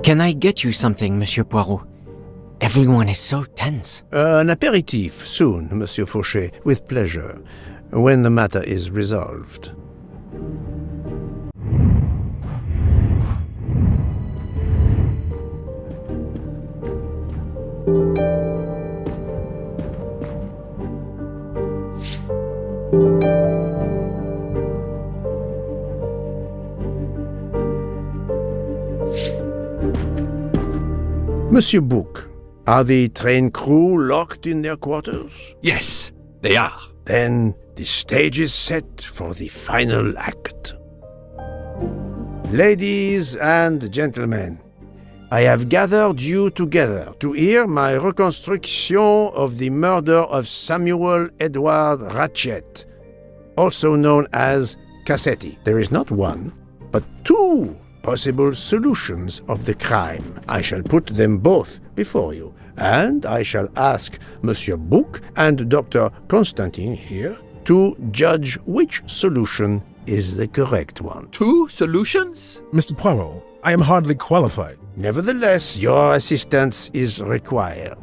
Can I get you something, Monsieur Poirot? Everyone is so tense. An aperitif soon, Monsieur Fauchet, with pleasure, when the matter is resolved. Monsieur Bouc, are the train crew locked in their quarters? Yes, they are. Then the stage is set for the final act. Ladies and gentlemen, I have gathered you together to hear my reconstruction of the murder of Samuel Edward Ratchet, also known as Cassetti. There is not one, but two possible solutions of the crime. I shall put them both before you, and I shall ask Monsieur Bouc and Dr. Constantine here to judge which solution is the correct one. 2 solutions? Mr. Poirot, I am hardly qualified. Nevertheless, your assistance is required.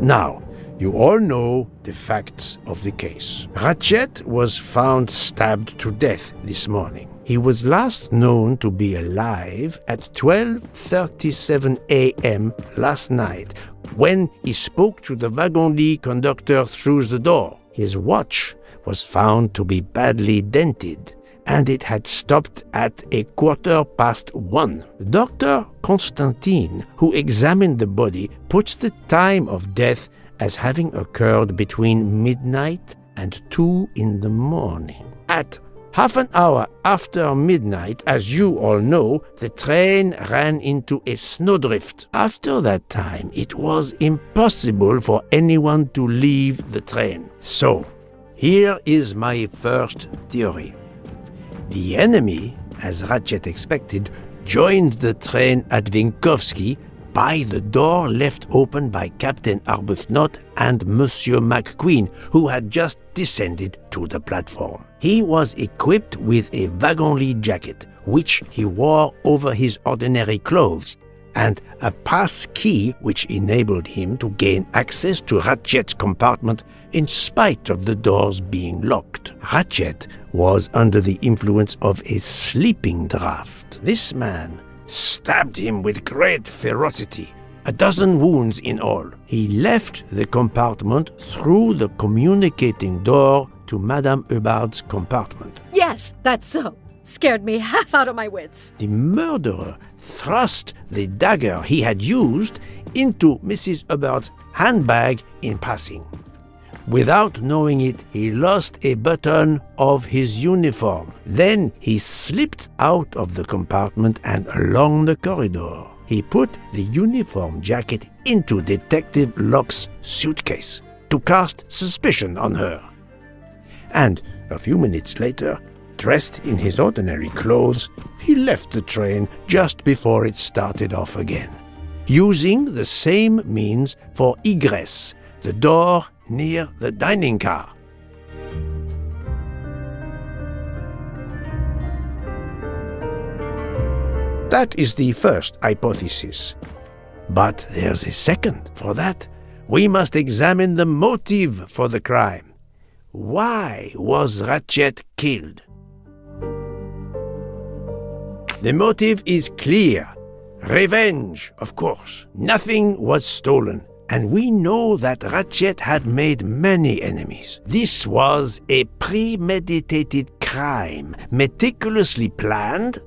Now, you all know the facts of the case. Ratchet was found stabbed to death this morning. He was last known to be alive at 12:37 a.m. last night, when he spoke to the wagon-lit conductor through the door. His watch was found to be badly dented, and it had stopped at 1:15. Dr. Constantine, who examined the body, puts the time of death as having occurred between midnight and 2 in the morning. At half an hour after midnight, as you all know, the train ran into a snowdrift. After that time, it was impossible for anyone to leave the train. So, here is my first theory. The enemy, as Ratchet expected, joined the train at Vinkovsky by the door left open by Captain Arbuthnot and Monsieur McQueen, who had just descended to the platform. He was equipped with a wagon-lit jacket, which he wore over his ordinary clothes, and a pass key which enabled him to gain access to Ratchet's compartment in spite of the doors being locked. Ratchet was under the influence of a sleeping draught. This man stabbed him with great ferocity, 12 wounds in all. He left the compartment through the communicating door to Madame Hubbard's compartment. Yes, that's so. Scared me half out of my wits. The murderer thrust the dagger he had used into Mrs. Hubbard's handbag in passing. Without knowing it, he lost a button of his uniform. Then he slipped out of the compartment and along the corridor. He put the uniform jacket into Detective Locke's suitcase to cast suspicion on her. And a few minutes later, dressed in his ordinary clothes, he left the train just before it started off again, using the same means for egress, the door near the dining car. That is the first hypothesis. But there's a second. For that, we must examine the motive for the crime. Why was Ratchet killed? The motive is clear. Revenge, of course. Nothing was stolen. And we know that Ratchet had made many enemies. This was a premeditated crime, meticulously planned.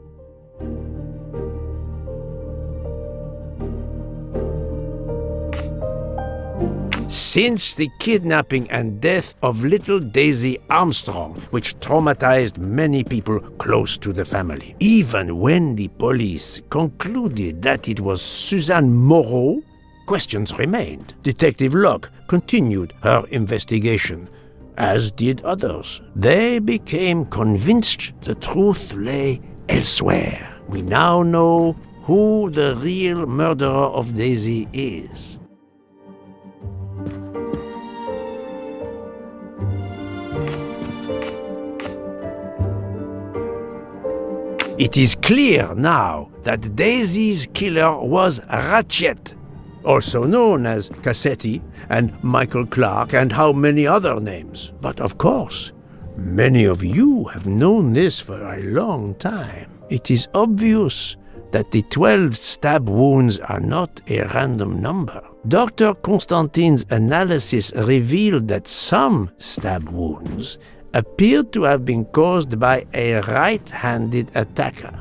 Since the kidnapping and death of little Daisy Armstrong, which traumatized many people close to the family. Even when the police concluded that it was Suzanne Moreau, questions remained. Detective Locke continued her investigation. as did others. They became convinced the truth lay elsewhere. We now know who the real murderer of Daisy is. It is clear now that Daisy's killer was Ratchet, also known as Cassetti and Michael Clark and how many other names. But of course, many of you have known this for a long time. It is obvious that the 12 stab wounds are not a random number. Dr. Constantine's analysis revealed that some stab wounds appeared to have been caused by a right-handed attacker.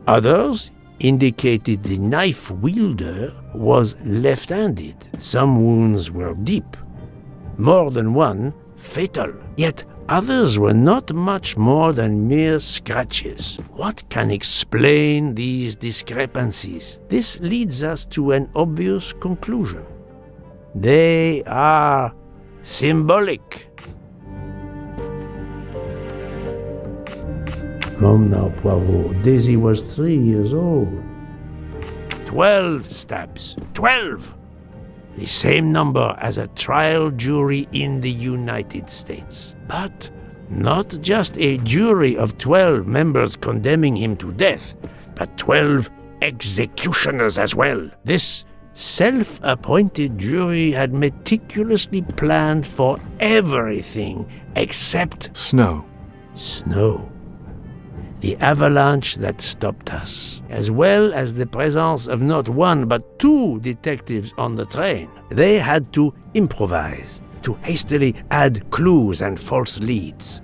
Others indicated the knife wielder was left-handed. Some wounds were deep, more than one fatal. Yet others were not much more than mere scratches. What can explain these discrepancies? This leads us to an obvious conclusion. They are symbolic. Come now, Poirot. Daisy was 3 years old. 12 stabs. 12! The same number as a trial jury in the United States. But not just a jury of 12 members condemning him to death, but 12 executioners as well. This self-appointed jury had meticulously planned for everything except Snow. snow. The avalanche that stopped us, as well as the presence of not one but 2 detectives on the train. They had to improvise, to hastily add clues and false leads.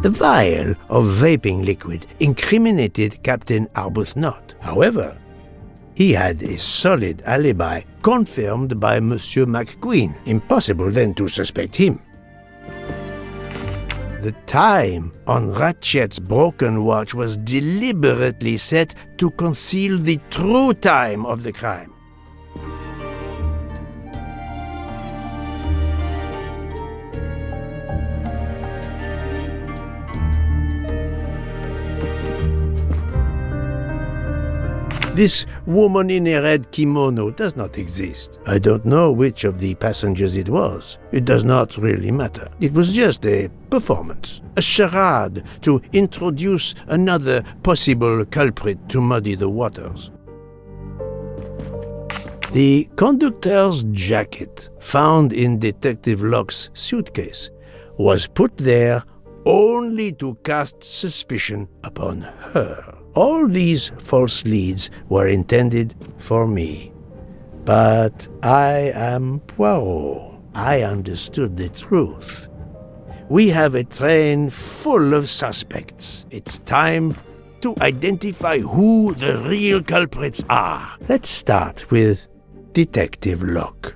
The vial of vaping liquid incriminated Captain Arbuthnot. However, he had a solid alibi confirmed by Monsieur McQueen. Impossible then to suspect him. The time on Ratchet's broken watch was deliberately set to conceal the true time of the crime. This woman in a red kimono does not exist. I don't know which of the passengers it was. It does not really matter. It was just a performance, a charade to introduce another possible culprit to muddy the waters. The conductor's jacket, found in Detective Locke's suitcase, was put there only to cast suspicion upon her. All these false leads were intended for me. But I am Poirot. I understood the truth. We have a train full of suspects. It's time to identify who the real culprits are. Let's start with Detective Locke.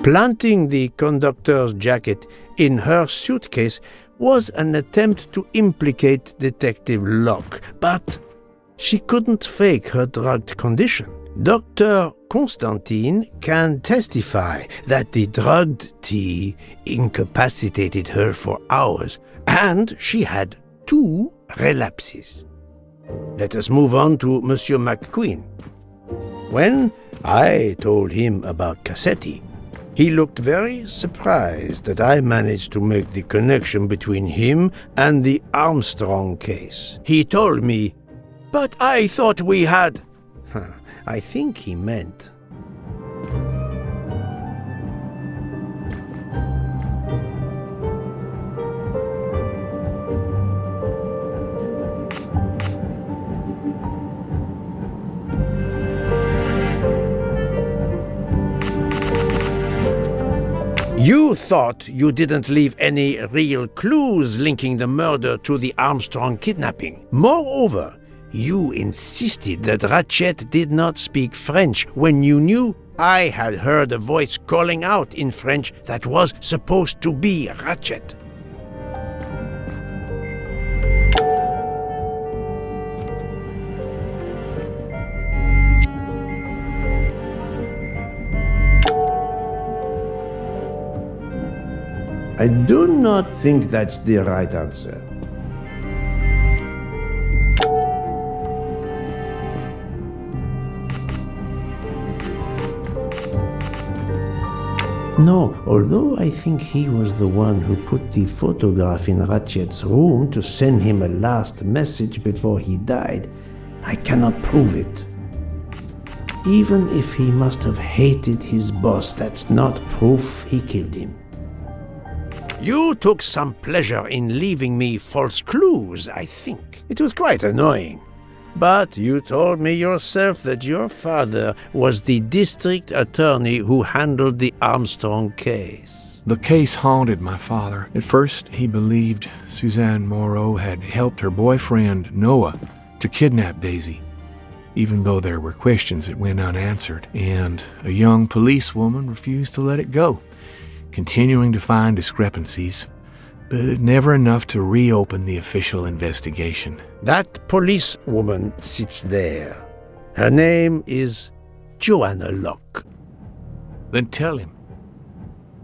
Planting the conductor's jacket in her suitcase was an attempt to implicate Detective Locke, but she couldn't fake her drugged condition. Dr. Constantine can testify that the drugged tea incapacitated her for hours, and she had 2 relapses. Let us move on to Monsieur McQueen. When I told him about Cassetti, he looked very surprised that I managed to make the connection between him and the Armstrong case. He told me, "But I thought we had..." I think he meant... You thought you didn't leave any real clues linking the murder to the Armstrong kidnapping. Moreover, You insisted that Ratchet did not speak French when you knew I had heard a voice calling out in French that was supposed to be Ratchet. I do not think that's the right answer. No, although I think he was the one who put the photograph in Ratchet's room to send him a last message before he died, I cannot prove it. Even if he must have hated his boss, that's not proof he killed him. You took some pleasure in leaving me false clues, I think. It was quite annoying. But you told me yourself that your father was the district attorney who handled the Armstrong case. The case haunted my father. At first, he believed Suzanne Moreau had helped her boyfriend, Noah, to kidnap Daisy, even though there were questions that went unanswered, and a young policewoman refused to let it go, continuing to find discrepancies, but never enough to reopen the official investigation. That policewoman sits there. Her name is Joanna Locke. Then tell him.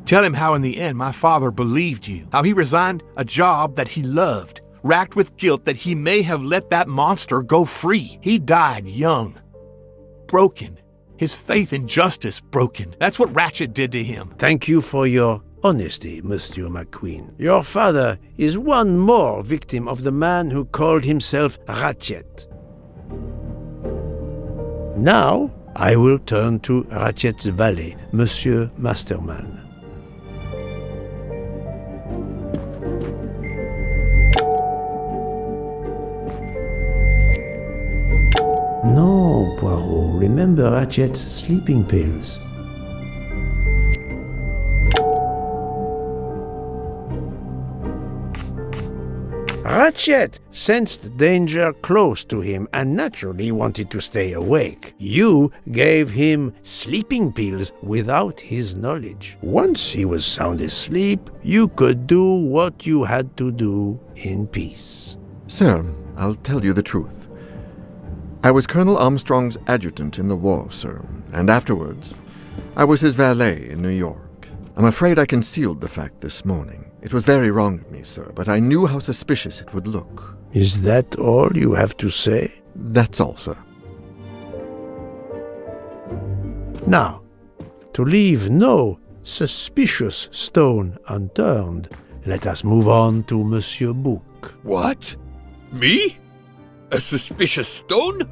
Tell him how in the end my father believed you, how he resigned a job that he loved, racked with guilt that he may have let that monster go free. He died young, broken, his faith in justice broken. That's what Ratchet did to him. Thank you for your honesty, Monsieur McQueen. Your father is one more victim of the man who called himself Ratchet. Now, I will turn to Ratchet's valet, Monsieur Masterman. No, Poirot. Remember Ratchet's sleeping pills. Ratchet sensed danger close to him and naturally wanted to stay awake. You gave him sleeping pills without his knowledge. Once he was sound asleep, you could do what you had to do in peace. Sir, I'll tell you the truth. I was Colonel Armstrong's adjutant in the war, sir, and afterwards, I was his valet in New York. I'm afraid I concealed the fact this morning. It was very wrong of me, sir, but I knew how suspicious it would look. Is that all you have to say? That's all, sir. Now, to leave no suspicious stone unturned, let us move on to Monsieur Bouc. What? Me? A suspicious stone?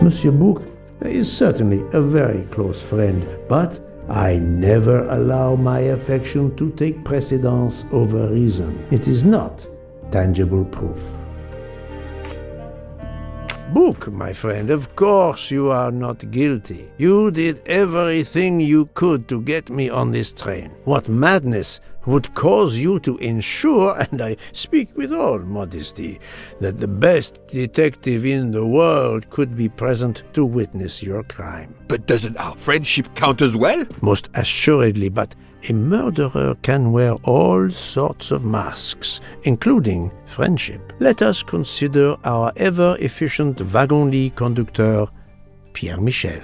Monsieur Bouc is certainly a very close friend, but I never allow my affection to take precedence over reason. It is not tangible proof. Bouc, my friend, of course you are not guilty. You did everything you could to get me on this train. What madness would cause you to ensure, and I speak with all modesty, that the best detective in the world could be present to witness your crime? But doesn't our friendship count as well? Most assuredly, but a murderer can wear all sorts of masks, including friendship. Let us consider our ever-efficient wagon-lit conductor, Pierre Michel.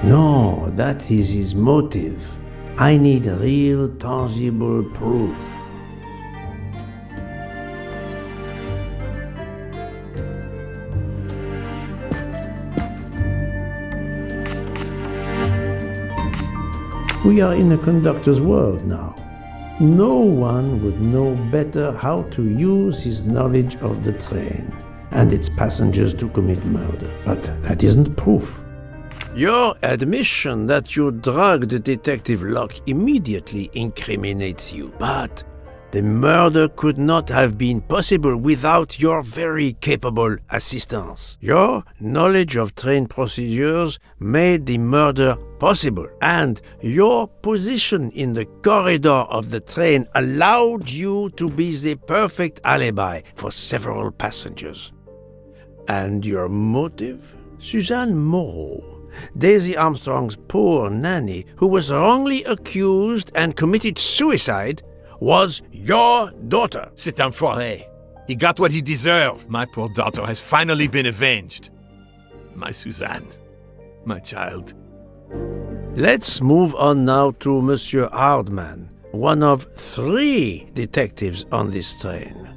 No, that is his motive. I need real, tangible proof. We are in a conductor's world now. no one would know better how to use his knowledge of the train and its passengers to commit murder. But that isn't proof. Your admission that you drugged Detective Locke immediately incriminates you, but the murder could not have been possible without your very capable assistance. Your knowledge of train procedures made the murder possible, and your position in the corridor of the train allowed you to be the perfect alibi for several passengers. And your motive? Suzanne Moreau, Daisy Armstrong's poor nanny, who was wrongly accused and committed suicide, was your daughter. C'est un foiré. He got what he deserved. My poor daughter has finally been avenged. My Suzanne. My child. Let's move on now to Monsieur Hardman, one of 3 detectives on this train.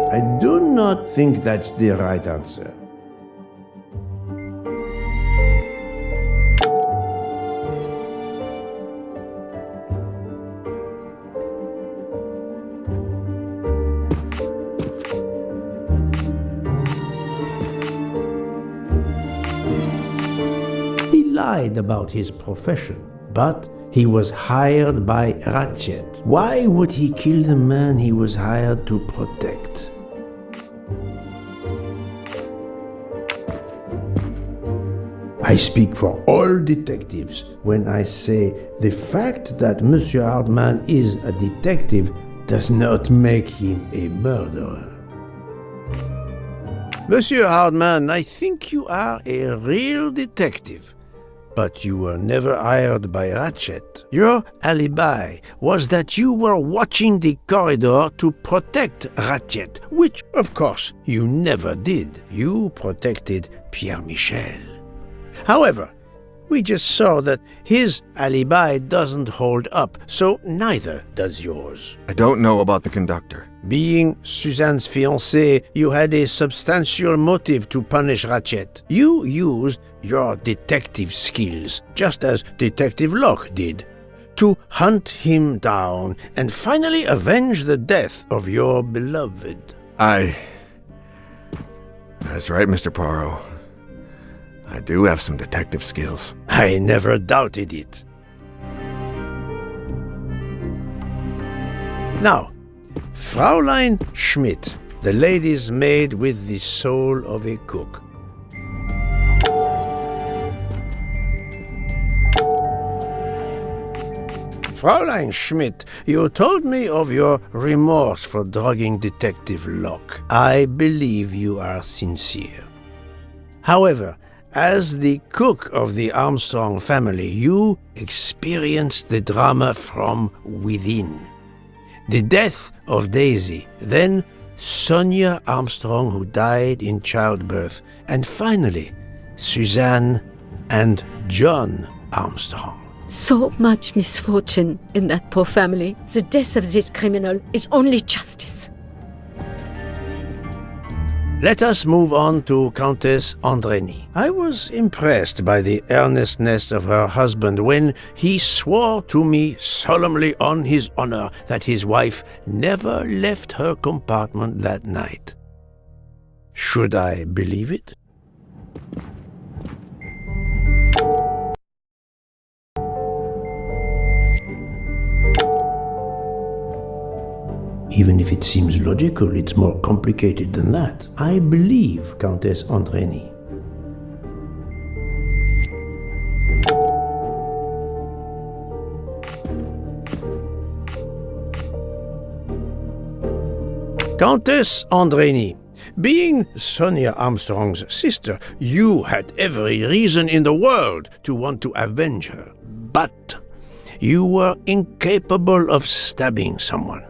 I do not think that's the right answer. He lied about his profession, but he was hired by Ratchet. Why would he kill the man he was hired to protect? I speak for all detectives when I say the fact that Monsieur Hardman is a detective does not make him a murderer. Monsieur Hardman, I think you are a real detective, but you were never hired by Ratchet. Your alibi was that you were watching the corridor to protect Ratchet, which, of course, you never did. You protected Pierre Michel. However, we just saw that his alibi doesn't hold up, so neither does yours. I don't know about the conductor. Being Suzanne's fiancé, you had a substantial motive to punish Ratchet. You used your detective skills, just as Detective Locke did, to hunt him down and finally avenge the death of your beloved. That's right, Mr. Poirot. I do have some detective skills. I never doubted it. Now, Fraulein Schmidt, the lady's maid with the soul of a cook. Fraulein Schmidt, you told me of your remorse for drugging Detective Locke. I believe you are sincere. However, as the cook of the Armstrong family, you experienced the drama from within. The death of Daisy, then Sonia Armstrong, who died in childbirth, and finally, Suzanne and John Armstrong. So much misfortune in that poor family. The death of this criminal is only justice. Let us move on to Countess Andreni. I was impressed by the earnestness of her husband when he swore to me solemnly on his honor that his wife never left her compartment that night. Should I believe it? Even if it seems logical, it's more complicated than that. I believe Countess Andreni. Countess Andreni, being Sonia Armstrong's sister, you had every reason in the world to want to avenge her. But you were incapable of stabbing someone.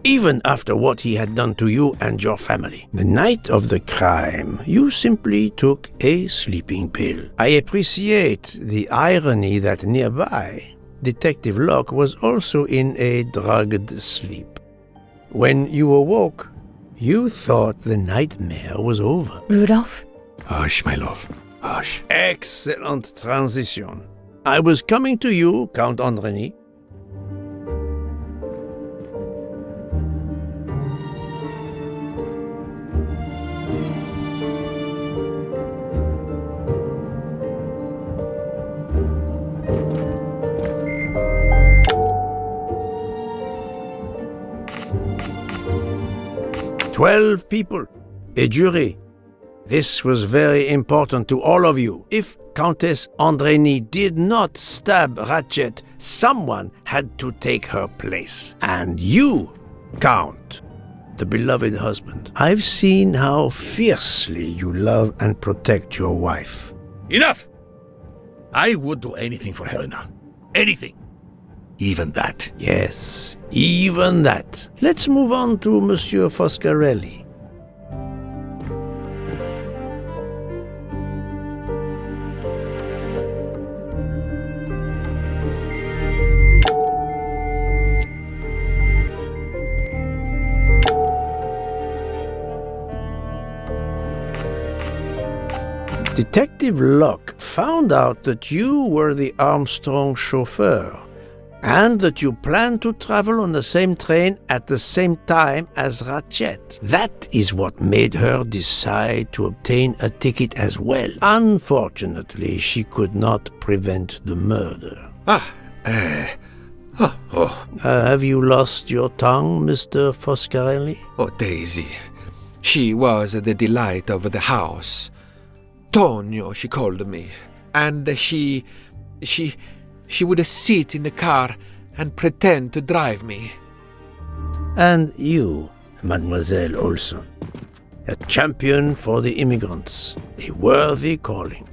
even after what he had done to you and your family. The night of the crime, you simply took a sleeping pill. I appreciate the irony that nearby, Detective Locke was also in a drugged sleep. When you awoke, you thought the nightmare was over. Rudolph? Hush, my love. Hush. Excellent transition. I was coming to you, Count Andreny. 12 people, a jury. This was very important to all of you. If Countess Andreny did not stab Ratchet, someone had to take her place. And you, Count, the beloved husband. I've seen how fiercely you love and protect your wife. Enough! I would do anything for Helena. Anything. Even that. Yes, even that. Let's move on to Monsieur Foscarelli. Detective Locke found out that you were the Armstrong chauffeur, and that you planned to travel on the same train at the same time as Ratchet. That is what made her decide to obtain a ticket as well. Unfortunately, she could not prevent the murder. Have you lost your tongue, Mr. Foscarelli? Oh, Daisy. She was the delight of the house. Tonio, she called me. And she would sit in the car and pretend to drive me. And you, Mademoiselle Olson, a champion for the immigrants, a worthy calling.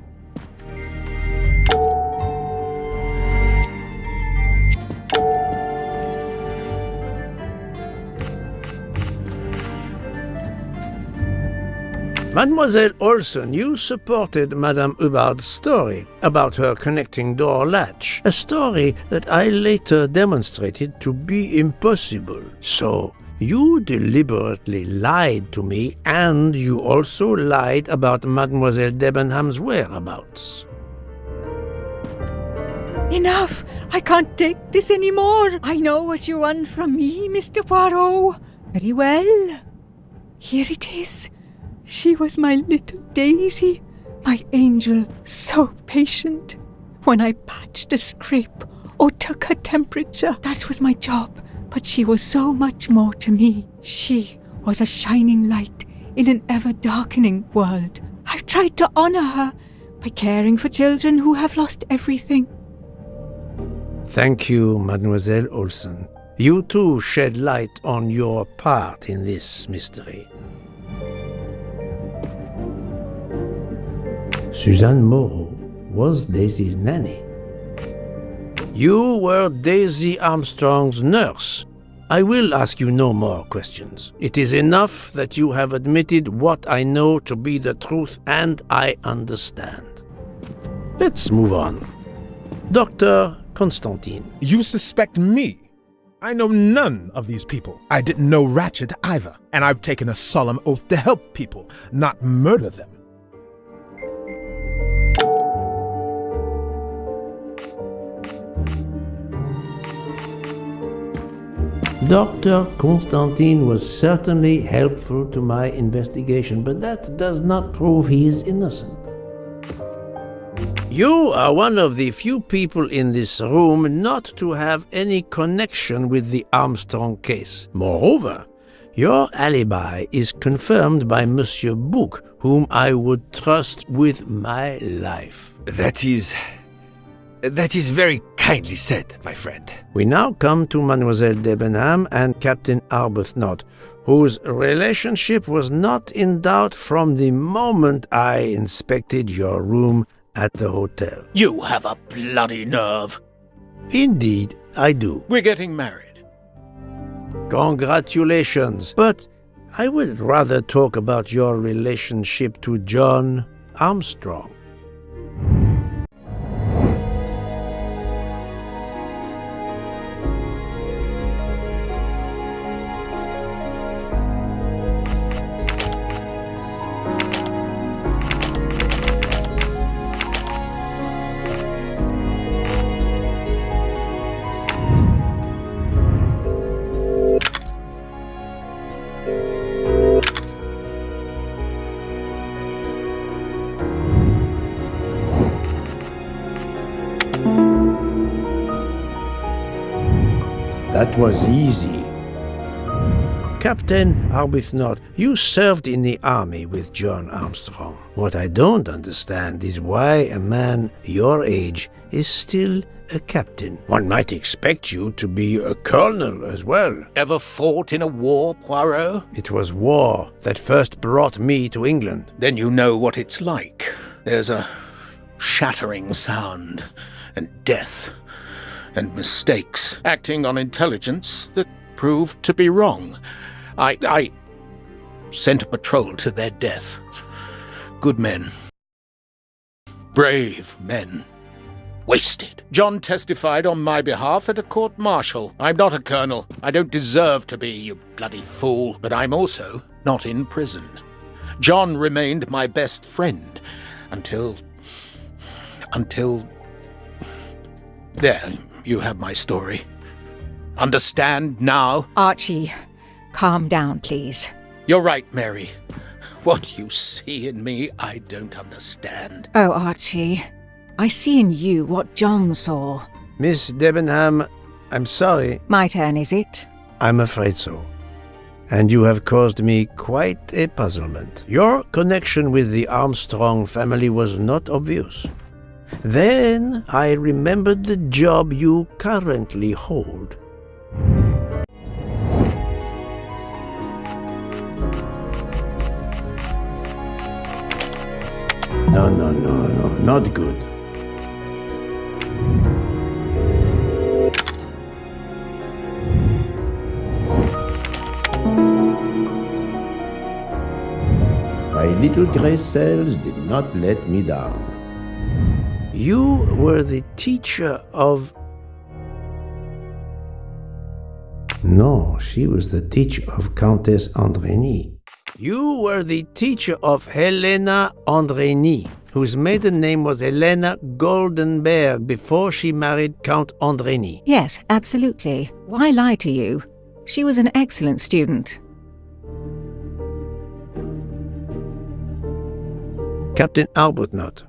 Mademoiselle Olson, you supported Madame Hubbard's story about her connecting door latch, a story that I later demonstrated to be impossible. So, you deliberately lied to me, and you also lied about Mademoiselle Debenham's whereabouts. Enough! I can't take this anymore! I know what you want from me, Mr. Poirot. Very well. Here it is. She was my little Daisy, my angel, so patient. When I patched a scrape or took her temperature, that was my job. But she was so much more to me. She was a shining light in an ever-darkening world. I've tried to honor her by caring for children who have lost everything. Thank you, Mademoiselle Olson. You too shed light on your part in this mystery. Suzanne Moreau was Daisy's nanny. You were Daisy Armstrong's nurse. I will ask you no more questions. It is enough that you have admitted what I know to be the truth, and I understand. Let's move on. Dr. Constantine. You suspect me? I know none of these people. I didn't know Ratchet either, and I've taken a solemn oath to help people, not murder them. Dr. Constantine was certainly helpful to my investigation, but that does not prove he is innocent. You are one of the few people in this room not to have any connection with the Armstrong case. Moreover, your alibi is confirmed by Monsieur Bouc, whom I would trust with my life. That is very kindly said, my friend. We now come to Mademoiselle Debenham and Captain Arbuthnot, whose relationship was not in doubt from the moment I inspected your room at the hotel. You have a bloody nerve. Indeed, I do. We're getting married. Congratulations. But I would rather talk about your relationship to John Armstrong. That was easy. Captain Arbuthnot, you served in the army with John Armstrong. What I don't understand is why a man your age is still a captain. One might expect you to be a colonel as well. Ever fought in a war, Poirot? It was war that first brought me to England. Then you know what it's like. There's a shattering sound, and death, and mistakes, acting on intelligence that proved to be wrong. I sent a patrol to their death. Good men. Brave men. Wasted. John testified on my behalf at a court-martial. I'm not a colonel. I don't deserve to be, you bloody fool. But I'm also not in prison. John remained my best friend until... There, you have my story. Understand now? Archie, calm down, please. You're right, Mary. What you see in me, I don't understand. Oh, Archie, I see in you what John saw. Miss Debenham, I'm sorry. My turn, is it? I'm afraid so. And you have caused me quite a puzzlement. Your connection with the Armstrong family was not obvious. Then I remembered the job you currently hold. No, not good. My little gray cells did not let me down. You were the teacher of... No, she was the teacher of Countess Andrény. You were the teacher of Helena Andrény, whose maiden name was Helena Goldenberg before she married Count Andrény. Yes, absolutely. Why lie to you? She was an excellent student. Captain Arbuthnot.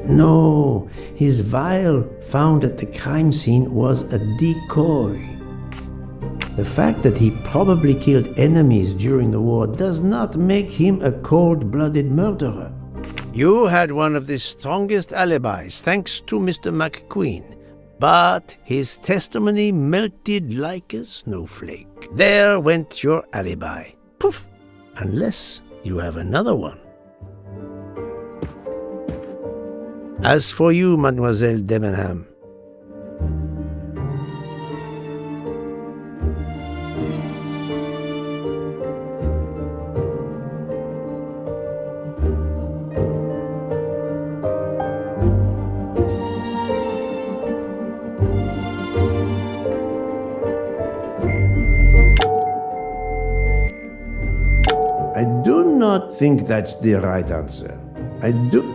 No, his vial found at the crime scene was a decoy. The fact that he probably killed enemies during the war does not make him a cold-blooded murderer. You had one of the strongest alibis, thanks to Mr. McQueen, but his testimony melted like a snowflake. There went your alibi. Poof! Unless you have another one. As for you, Mademoiselle Debenham, I do not think that's the right answer. I do...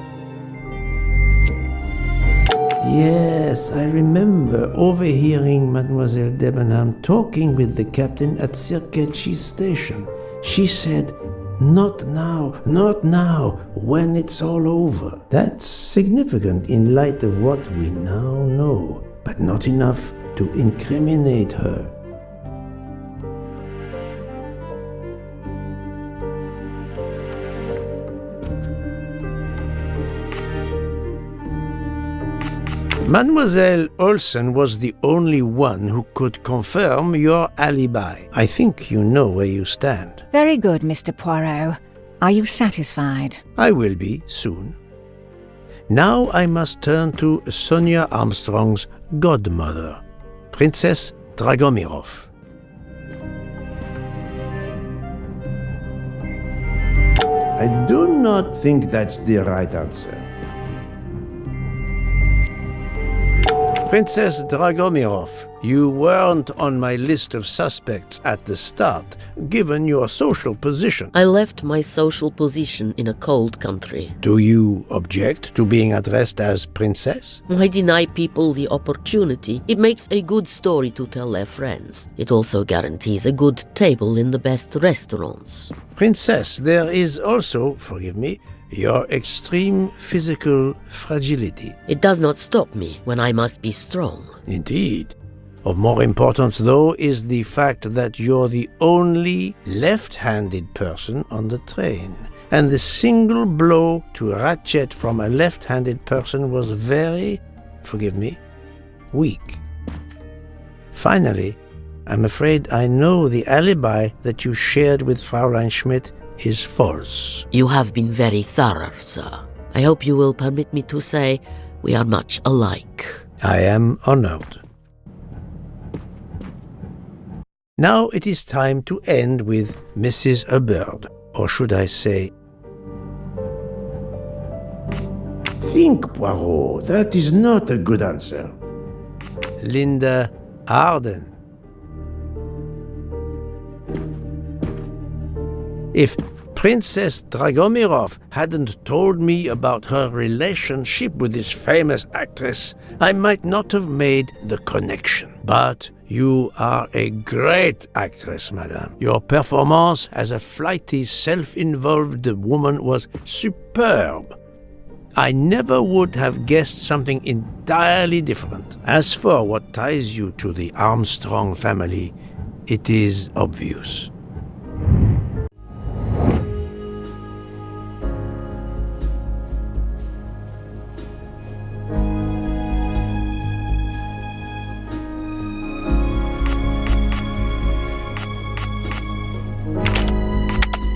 Yes, I remember overhearing Mademoiselle Debenham talking with the captain at Circetchi's station. She said, "Not now, not now, when it's all over." That's significant in light of what we now know, but not enough to incriminate her. Mademoiselle Olsen was the only one who could confirm your alibi. I think you know where you stand. Very good, Mr. Poirot. Are you satisfied? I will be soon. Now I must turn to Sonia Armstrong's godmother, Princess Dragomirov. I do not think that's the right answer. Princess Dragomirov, you weren't on my list of suspects at the start, given your social position. I left my social position in a cold country. Do you object to being addressed as princess? I deny people the opportunity. It makes a good story to tell their friends. It also guarantees a good table in the best restaurants. Princess, there is also, forgive me, your extreme physical fragility. It does not stop me when I must be strong. Indeed. Of more importance, though, is the fact that you're the only left-handed person on the train. And the single blow to Ratchet from a left-handed person was very, forgive me, weak. Finally, I'm afraid I know the alibi that you shared with Fraulein Schmidt is false. You have been very thorough, sir. I hope you will permit me to say we are much alike. I am honored. Now it is time to end with Mrs. Hubbard, or should I say... Think, Poirot, that is not a good answer. Linda Arden. If Princess Dragomirov hadn't told me about her relationship with this famous actress, I might not have made the connection. But you are a great actress, madame. Your performance as a flighty, self-involved woman was superb. I never would have guessed something entirely different. As for what ties you to the Armstrong family, it is obvious.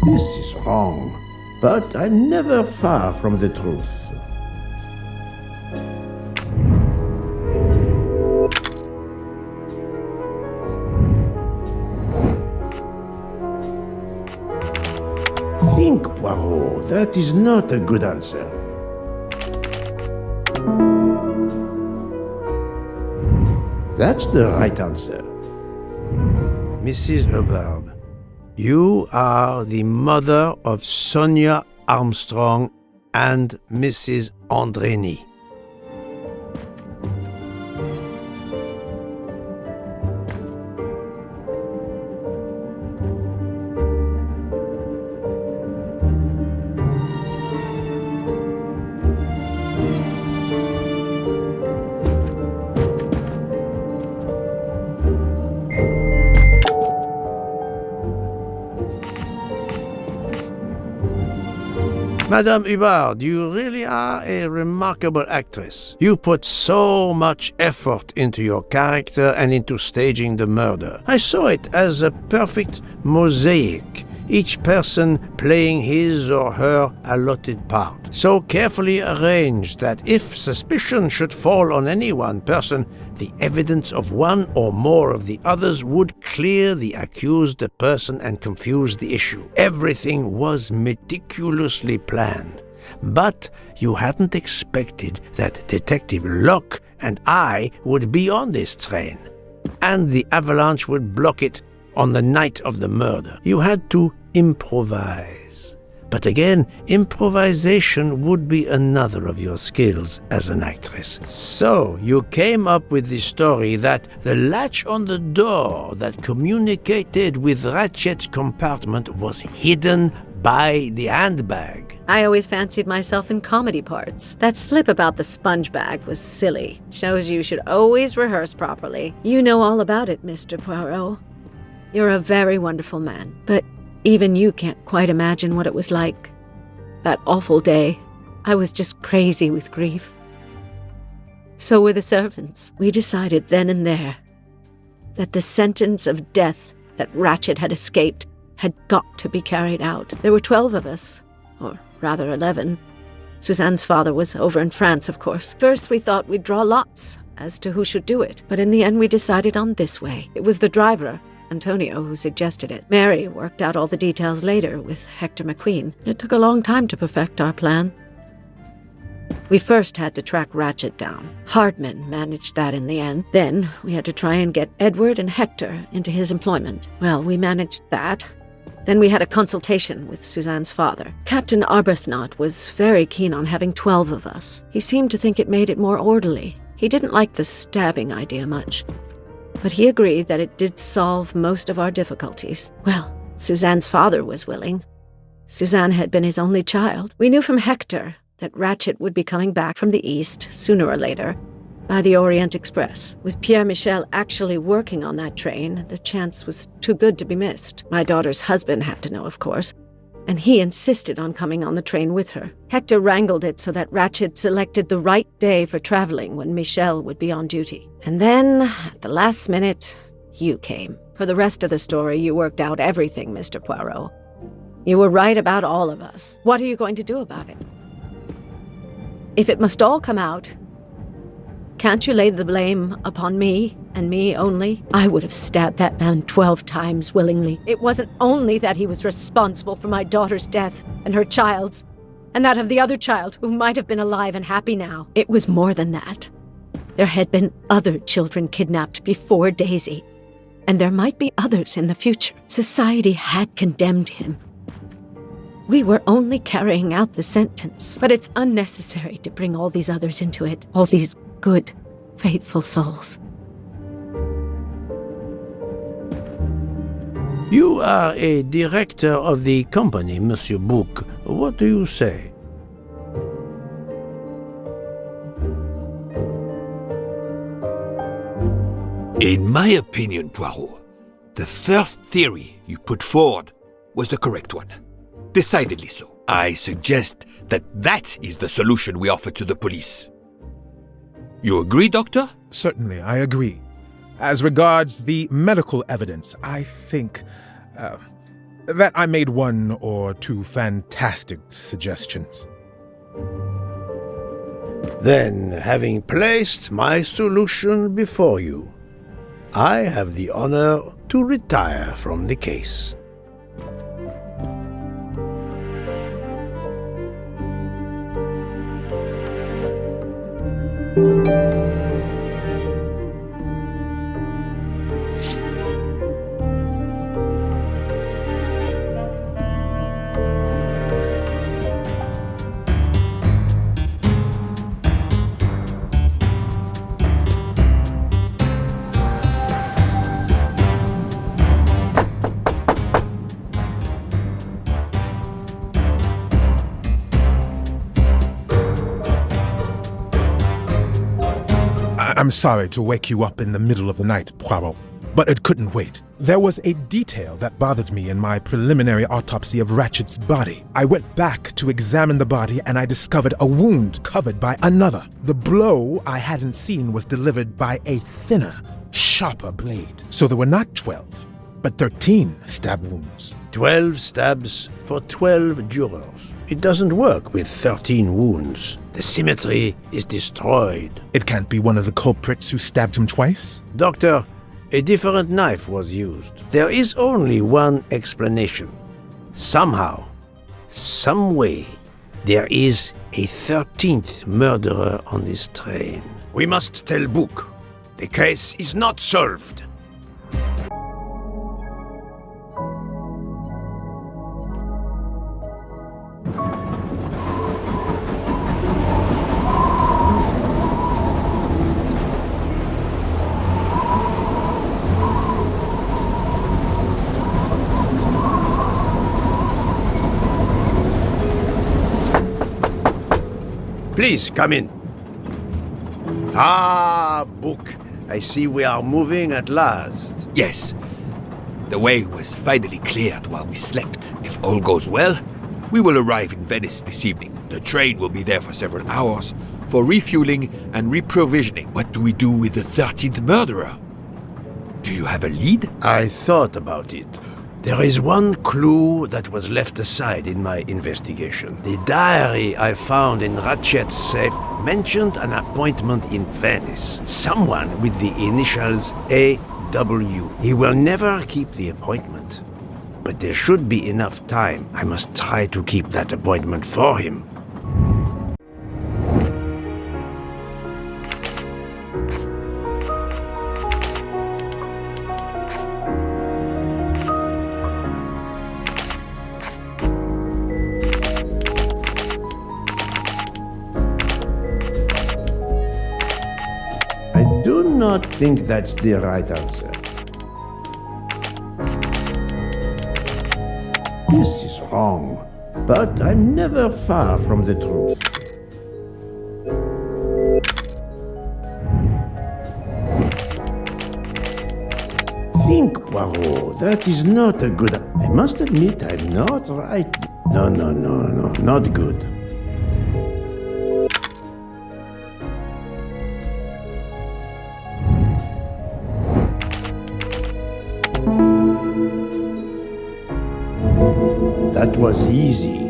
This is wrong, but I'm never far from the truth. Think, Poirot, that is not a good answer. That's the right answer. Mrs. Hubbard, you are the mother of Sonia Armstrong and Mrs. Andreni. Madame Hubbard, you really are a remarkable actress. You put so much effort into your character and into staging the murder. I saw it as a perfect mosaic, each person playing his or her allotted part, so carefully arranged that if suspicion should fall on any one person, the evidence of one or more of the others would clear the accused person and confuse the issue. Everything was meticulously planned. But you hadn't expected that Detective Locke and I would be on this train, and the avalanche would block it on the night of the murder. You had to improvise. But again, improvisation would be another of your skills as an actress. So you came up with the story that the latch on the door that communicated with Ratchet's compartment was hidden by the handbag. I always fancied myself in comedy parts. That slip about the sponge bag was silly. Shows you should always rehearse properly. You know all about it, Mr. Poirot. You're a very wonderful man, but even you can't quite imagine what it was like. That awful day, I was just crazy with grief. So were the servants. We decided then and there that the sentence of death that Ratchet had escaped had got to be carried out. There were 12 of us, or rather 11. Suzanne's father was over in France, of course. First, we thought we'd draw lots as to who should do it, but in the end we decided on this way. It was the driver, Antonio, who suggested it. Mary worked out all the details later with Hector McQueen. It took a long time to perfect our plan. We first had to track Ratchet down. Hardman managed that in the end. Then we had to try and get Edward and Hector into his employment. Well, we managed that. Then we had a consultation with Suzanne's father. Captain Arbuthnot was very keen on having 12 of us. He seemed to think it made it more orderly. He didn't like the stabbing idea much, but he agreed that it did solve most of our difficulties. Well, Suzanne's father was willing. Suzanne had been his only child. We knew from Hector that Ratchet would be coming back from the east, sooner or later, by the Orient Express. With Pierre Michel actually working on that train, the chance was too good to be missed. My daughter's husband had to know, of course, and he insisted on coming on the train with her. Hector wrangled it so that Ratchet selected the right day for traveling when Michel would be on duty. And then, at the last minute, you came. For the rest of the story, you worked out everything, Mr. Poirot. You were right about all of us. What are you going to do about it? If it must all come out, can't you lay the blame upon me, and me only? I would have stabbed that man 12 times willingly. It wasn't only that he was responsible for my daughter's death, and her child's, and that of the other child who might have been alive and happy now. It was more than that. There had been other children kidnapped before Daisy, and there might be others in the future. Society had condemned him. We were only carrying out the sentence, but it's unnecessary to bring all these others into it, all these good, faithful souls. You are a director of the company, Monsieur Bouc. What do you say? In my opinion, Poirot, the first theory you put forward was the correct one. Decidedly so. I suggest that that is the solution we offer to the police. You agree, Doctor? Certainly, I agree. As regards the medical evidence, I think that I made one or two fantastic suggestions. Then, having placed my solution before you, I have the honor to retire from the case. I'm sorry to wake you up in the middle of the night, Poirot, but it couldn't wait. There was a detail that bothered me in my preliminary autopsy of Ratchet's body. I went back to examine the body and I discovered a wound covered by another. The blow I hadn't seen was delivered by a thinner, sharper blade. So there were not 12, but 13 stab wounds. 12 stabs for 12 jurors. It doesn't work with 13 wounds. The symmetry is destroyed. It can't be one of the culprits who stabbed him twice? Doctor, a different knife was used. There is only one explanation. Somehow, some way, there is a 13th murderer on this train. We must tell Bouc. The case is not solved. Please, come in. Ah, Bouc. I see we are moving at last. Yes. The way was finally cleared while we slept. If all goes well, we will arrive in Venice this evening. The train will be there for several hours. for refueling and reprovisioning. What do we do with the 13th murderer? Do you have a lead? I thought about it. There is one clue that was left aside in my investigation. The diary I found in Ratchet's safe mentioned an appointment in Venice. Someone with the initials A.W. He will never keep the appointment. But there should be enough time. I must try to keep that appointment for him. I do not think that's the right answer. This is wrong, but I'm never far from the truth. Think, Poirot, that is not a good... I must admit I'm not right. No, not good. That was easy.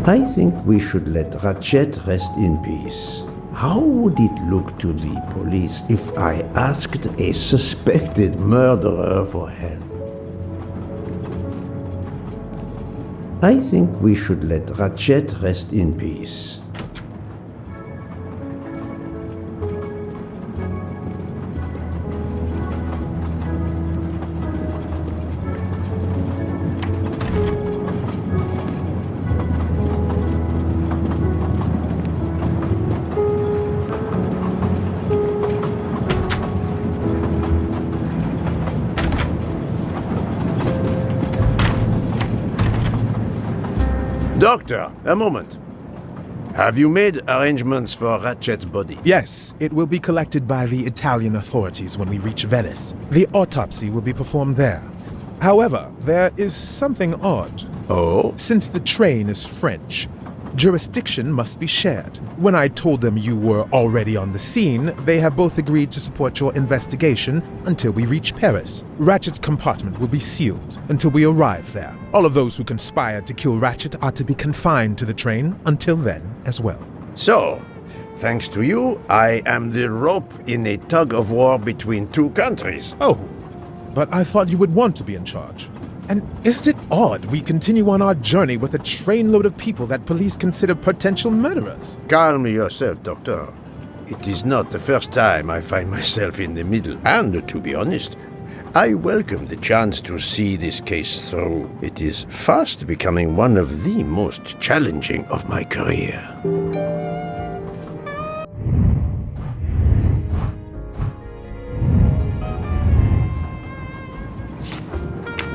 I think we should let Ratchet rest in peace. How would it look to the police if I asked a suspected murderer for help? I think we should let Ratchet rest in peace. Doctor, a moment. Have you made arrangements for Ratchet's body? Yes, it will be collected by the Italian authorities when we reach Venice. The autopsy will be performed there. However, there is something odd. Oh? Since the train is French, jurisdiction must be shared. When I told them you were already on the scene, they have both agreed to support your investigation until we reach Paris. Ratchet's compartment will be sealed until we arrive there. All of those who conspired to kill Ratchet are to be confined to the train until then as well. So, thanks to you, I am the rope in a tug-of-war between two countries. Oh, but I thought you would want to be in charge. And isn't it odd we continue on our journey with a trainload of people that police consider potential murderers? Calm yourself, Doctor. It is not the first time I find myself in the middle. And, to be honest, I welcome the chance to see this case through. It is fast becoming one of the most challenging of my career.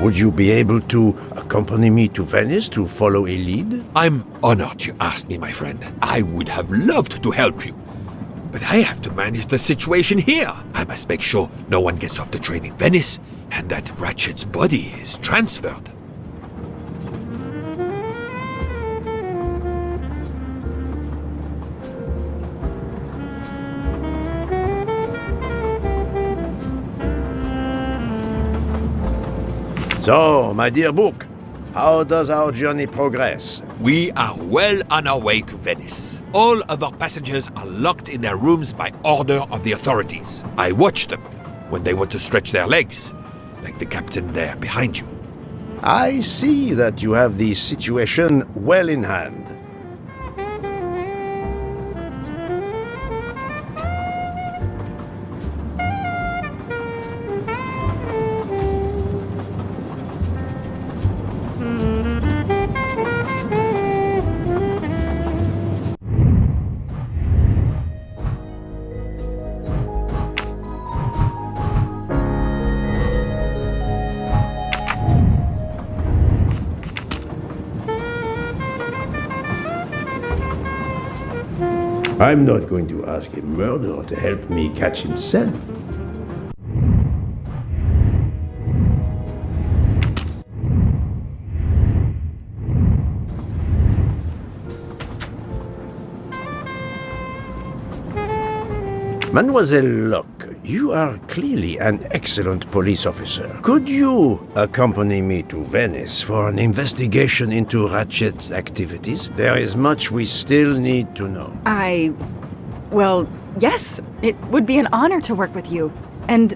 Would you be able to accompany me to Venice to follow a lead? I'm honored you asked me, my friend. I would have loved to help you. But I have to manage the situation here. I must make sure no one gets off the train in Venice and that Ratchet's body is transferred. So, my dear book, how does our journey progress? We are well on our way to Venice. All of our passengers are locked in their rooms by order of the authorities. I watch them when they want to stretch their legs, like the captain there behind you. I see that you have the situation well in hand. I'm not going to ask a murderer to help me catch himself. Mademoiselle Locke, you are clearly an excellent police officer. Could you accompany me to Venice for an investigation into Ratchet's activities? There is much we still need to know. Well, yes, it would be an honor to work with you. And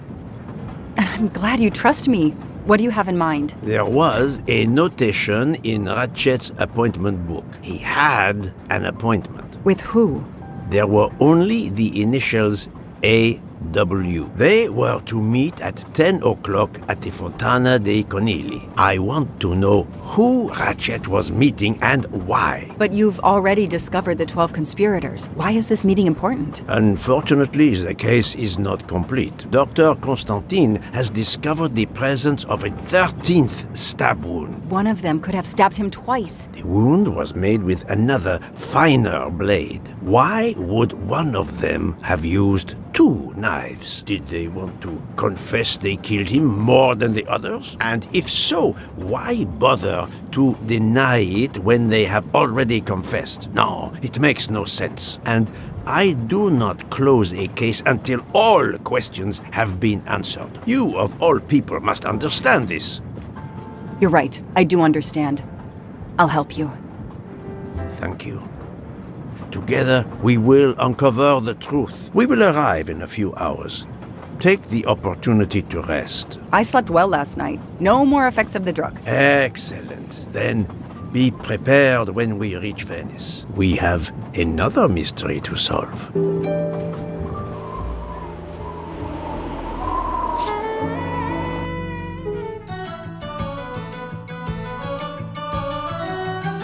I'm glad you trust me. What do you have in mind? There was a notation in Ratchet's appointment book. He had an appointment. With who? There were only the initials A.W. They were to meet at 10 o'clock at the Fontana dei Conigli. I want to know who Ratchet was meeting and why. But you've already discovered the 12 conspirators. Why is this meeting important? Unfortunately, the case is not complete. Dr. Constantine has discovered the presence of a 13th stab wound. One of them could have stabbed him twice. The wound was made with another, finer blade. Why would one of them have used two knives? Did they want to confess they killed him more than the others? And if so, why bother to deny it when they have already confessed? No, it makes no sense. And I do not close a case until all questions have been answered. You, of all people, must understand this. You're right. I do understand. I'll help you. Thank you. Together, we will uncover the truth. We will arrive in a few hours. Take the opportunity to rest. I slept well last night. No more effects of the drug. Excellent. Then be prepared when we reach Venice. We have another mystery to solve.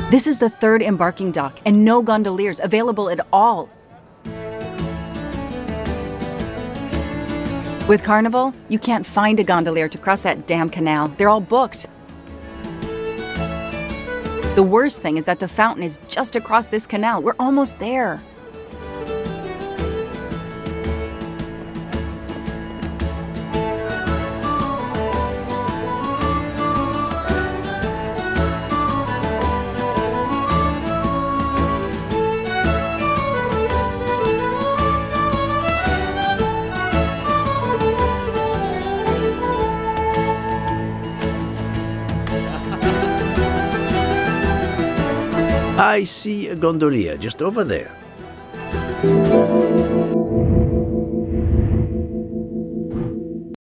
This is the third embarking dock, and no gondoliers available at all. With Carnival, you can't find a gondolier to cross that damn canal. They're all booked. The worst thing is that the fountain is just across this canal. We're almost there. I see a gondolier just over there.